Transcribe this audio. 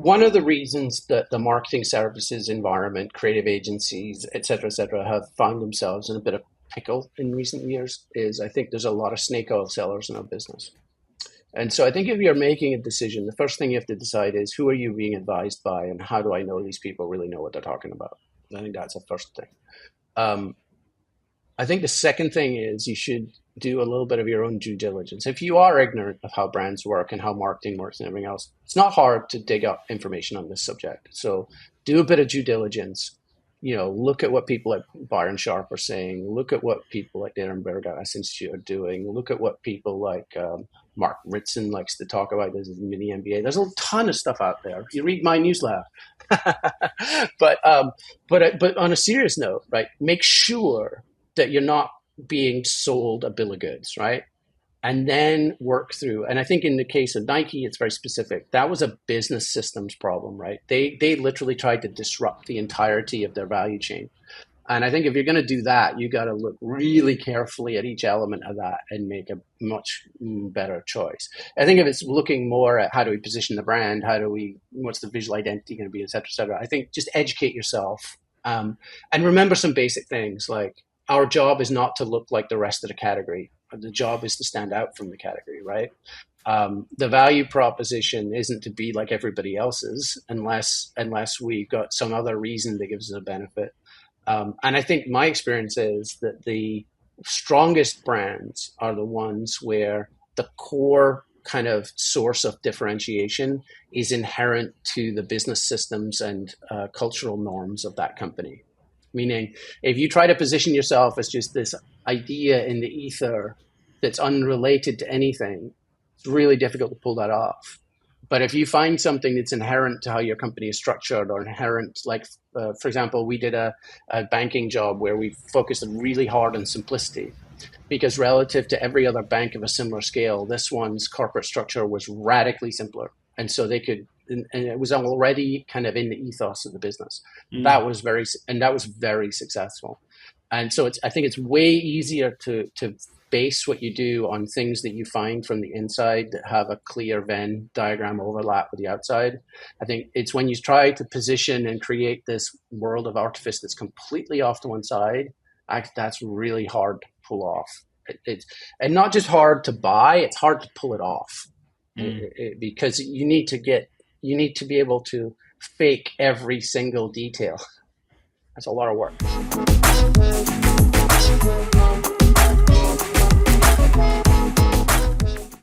one of the reasons that the marketing services environment, creative agencies, et cetera, have found themselves in a bit of pickle in recent years is I think there's a lot of snake oil sellers in our business. And so I think if you're making a decision, the first thing you have to decide is who are you being advised by and how do I know these people really know what they're talking about? I think that's the first thing. Um, I think the second thing is you should do a little bit of your own due diligence. If you are ignorant of how brands work and how marketing works and everything else, it's not hard to dig up information on this subject. So do a bit of due diligence. Look at what people like Byron Sharp are saying. Look at what people like the Edinburgh Gas Institute are doing. Look at what people like Mark Ritson likes to talk about. There's a mini MBA. There's a ton of stuff out there. You read my newsletter. but on a serious note, right? Make sure that you're not being sold a bill of goods, right? And then work through. And I think in the case of Nike, it's very specific. That was a business systems problem, right? They literally tried to disrupt the entirety of their value chain. And I think if you're going to do that, you got to look really carefully at each element of that and make a much better choice. I think if it's looking more at how do we position the brand, what's the visual identity going to be, et cetera, I think just educate yourself and remember some basic things like our job is not to look like the rest of the category. The job is to stand out from the category, right? The value proposition isn't to be like everybody else's unless we've got some other reason that gives us a benefit. And I think my experience is that the strongest brands are the ones where the core kind of source of differentiation is inherent to the business systems and cultural norms of that company. Meaning, if you try to position yourself as just this idea in the ether that's unrelated to anything, it's really difficult to pull that off. But if you find something that's inherent to how your company is structured or inherent, like, for example, we did a banking job where we focused really hard on simplicity because relative to every other bank of a similar scale, this one's corporate structure was radically simpler. And so they could, and it was already kind of in the ethos of the business. That was very successful. And so I think it's way easier to base what you do on things that you find from the inside that have a clear Venn diagram overlap with the outside. I think it's when you try to position and create this world of artifice that's completely off to one side, that's really hard to pull off. And not just hard to buy, it's hard to pull it off. Because you need to be able to fake every single detail. That's a lot of work.